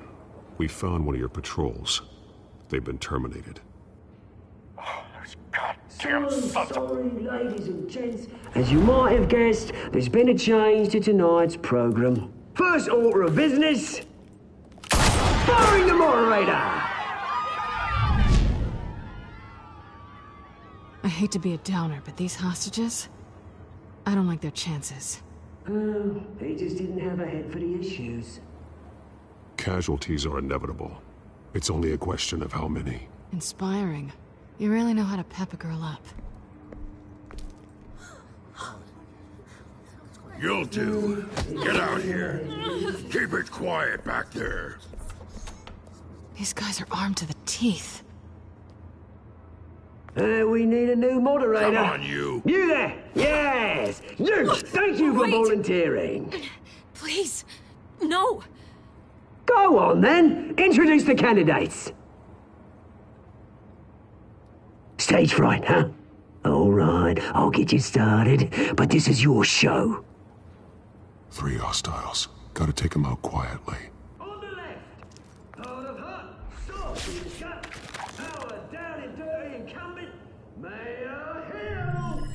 we found one of your patrols. They've been terminated. Goddamn sorry, ladies and gents. As you might have guessed, there's been a change to tonight's program. First order of business, firing the moderator! I hate to be a downer, but these hostages, I don't like their chances. Oh, he just didn't have a head for the issues. Casualties are inevitable. It's only a question of how many. Inspiring. You really know how to pep a girl up. You'll do. Get out here. Keep it quiet back there. These guys are armed to the teeth. We need a new moderator. Come on, you. You there! Yes! You! Thank you for volunteering. Please, no. Go on, then. Introduce the candidates. Stage fright, huh? All right, I'll get you started, but this is your show. 3 hostiles. Gotta take them out quietly. On the left, hard of heart, soft in the shut, power down and dirty incumbent, Mayor Hill.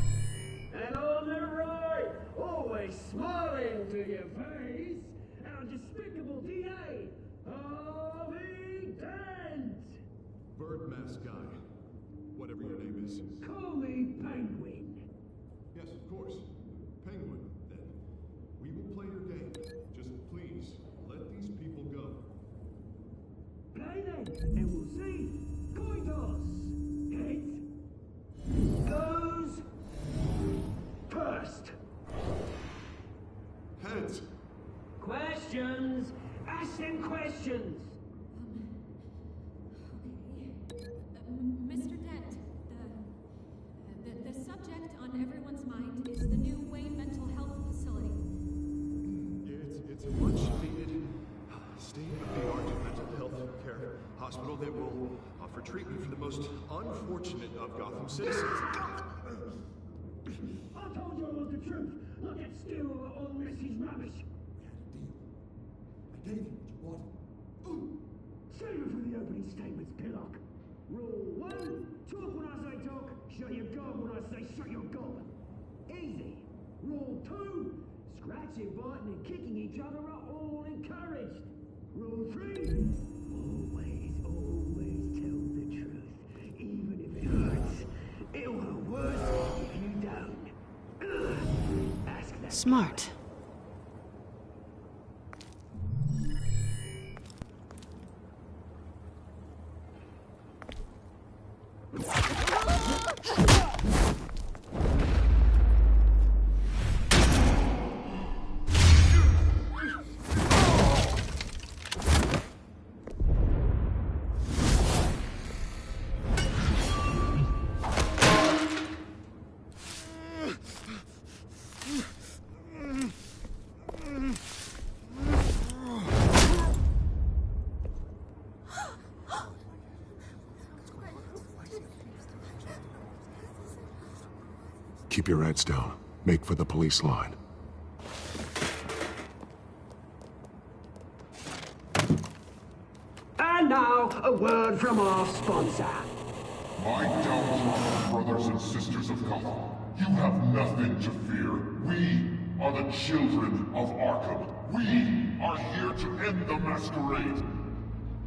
And on the right, always smiling to your face, our despicable DA, Harvey Dent. Bird mask guy. Whatever your name is. Call me Penguin. Yes, of course. Penguin, then. We will play your game. Just please, let these people go. Play then, and we'll see. Coin toss. Heads. Goes. First. Heads. Questions. Ask them questions. Mr. Dent, the subject on everyone's mind is the new Wayne Mental Health Facility. Yeah, it's a much-needed state-of-the-art mental health care hospital that will offer treatment for the most unfortunate of Gotham citizens. I told you I want the truth. Not that still all Messi's rubbish. I gave you what you wanted. Save it for the opening statements, Pillock. Rule 1, talk when I say talk, shut your gob when I say shut your gob. Easy. Rule 2, scratching, biting and kicking each other are all encouraged. Rule 3, always tell the truth, even if it hurts. It'll hurt worse if you don't. Ask Smart. Keep your heads down. Make for the police line. And now, a word from our sponsor. My downtrodden brothers and sisters of Gotham, you have nothing to fear. We are the children of Arkham. We are here to end the masquerade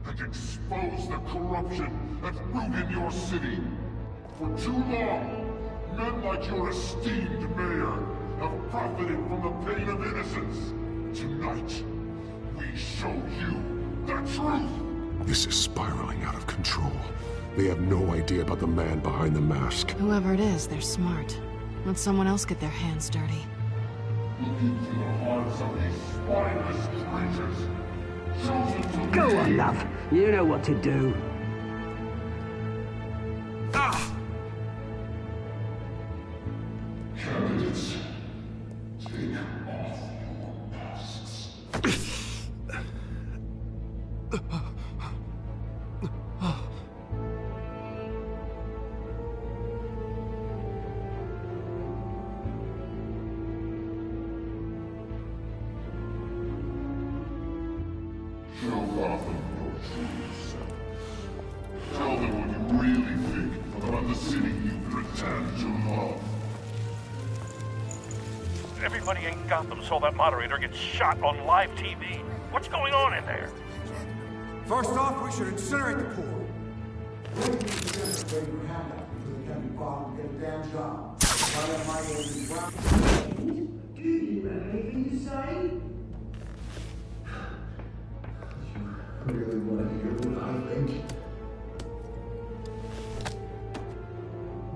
and expose the corruption that's rooted in your city. For too long, men like your esteemed mayor have profited from the pain of innocence. Tonight, we show you the truth. This is spiraling out of control. They have no idea about the man behind the mask. Whoever it is, they're smart. Let someone else get their hands dirty. Look into the hearts of these spineless creatures. Chosen to Go on, love. You know what to do. Candidates, take off your masks. Show Gotham your true self. Tell them what you really think about the city you pretend to love. Everybody in Gotham saw that moderator get shot on live TV. What's going on in there? First off, we should incinerate the pool. Do you have anything to say? You really want to hear what I think?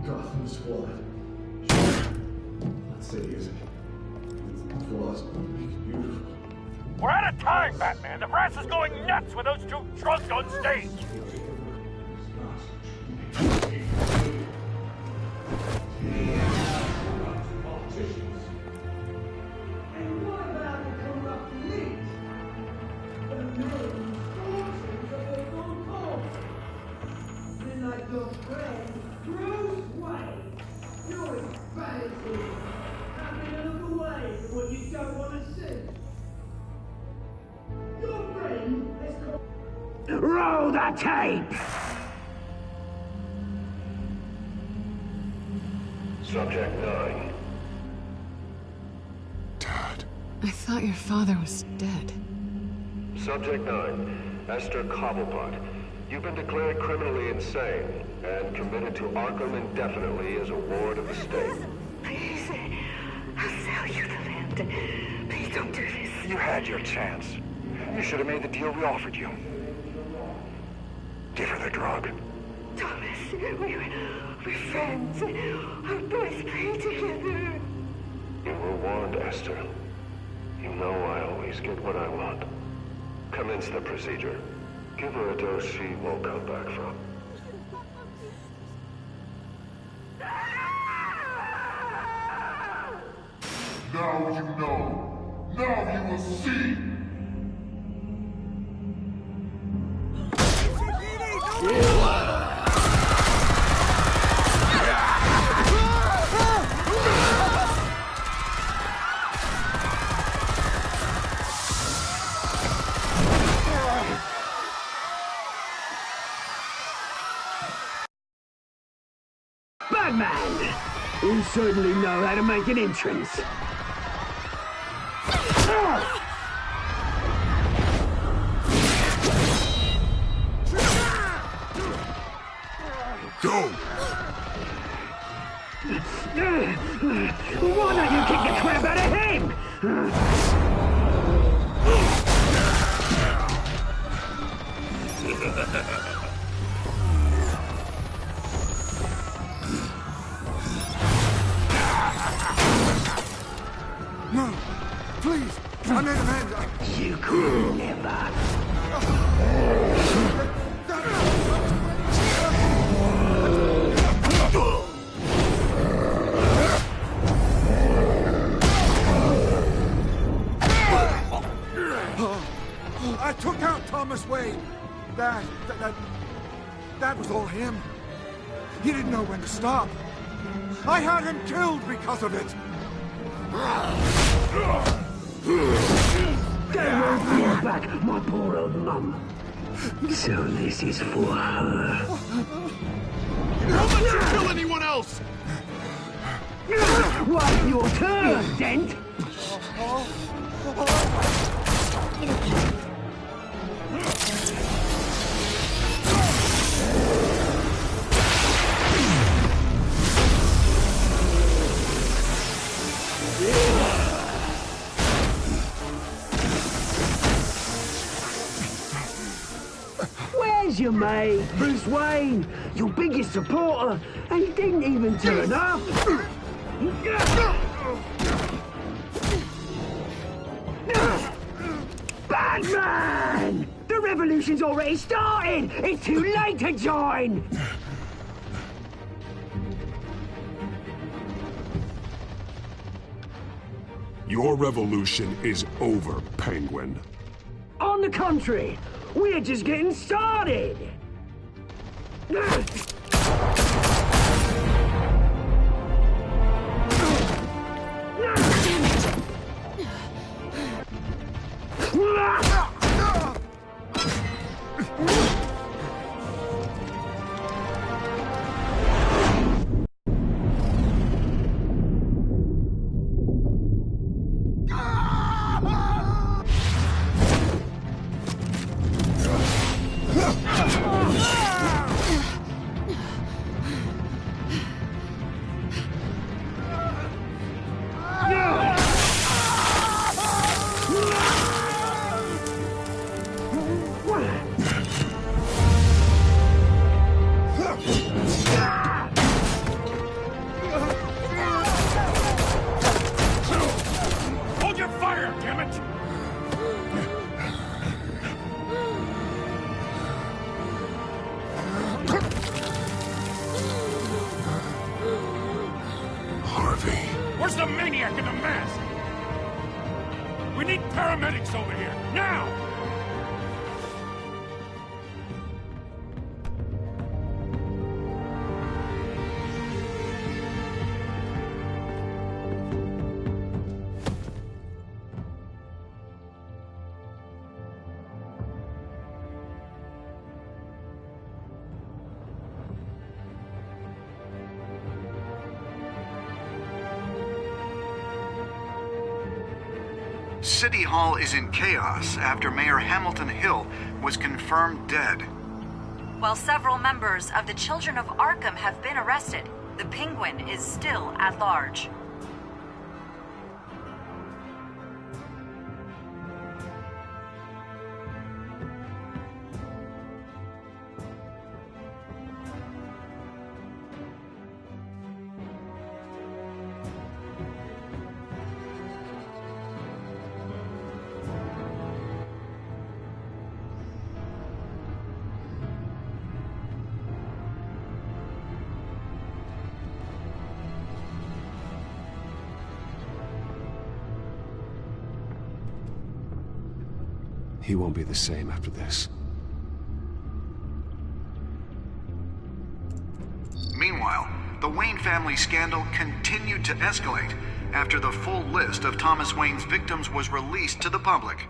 Gotham Squad. Not city, is it? It's flaws, but make it beautiful. We're out of time, Batman. The brass is going nuts with those two drunks on stage. And what about the corrupt elite? The millions fortunes of their own cause? Then like your friend, Bruce Wayne. You're as bad as he is. Having to look away from what you don't want to see. Your friend has called... Roll the tape! Subject 9. I thought your father was dead. Subject 9, Esther Cobblepot. You've been declared criminally insane and committed to Arkham indefinitely as a ward of the state. Please, I'll sell you the land. Please don't do this. You had your chance. You should have made the deal we offered you. Give her the drug. Thomas, we're friends. Our boys play together. You were warned, Esther. You know I always get what I want. Commence the procedure. Give her a dose she won't come back from. Now you know. Now you will see. Batman! You certainly know how to make an entrance. Go! Why don't you kick the crap out of him? Wait a minute. You could never. I took out Thomas Wayne. That was all him. He didn't know when to stop. I had him killed because of it. Don't hold me back, my poor old mum. So this is for her. Don't let you kill anyone else! Wait your turn, Dent! Where's your mate, Bruce Wayne? Your biggest supporter, and he didn't even turn up. Batman! The revolution's already started! It's too late to join! Your revolution is over, Penguin. On the contrary, we're just getting started! Hold your fire, damn it! Harvey. Where's the maniac in the mask? We need paramedics over here, now! City Hall is in chaos after Mayor Hamilton Hill was confirmed dead. While several members of the Children of Arkham have been arrested, the Penguin is still at large. He won't be the same after this. Meanwhile, the Wayne family scandal continued to escalate after the full list of Thomas Wayne's victims was released to the public.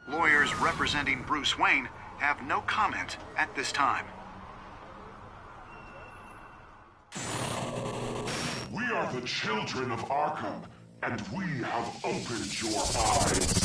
Lawyers representing Bruce Wayne have no comment at this time. We are the children of Arkham, and we have opened your eyes.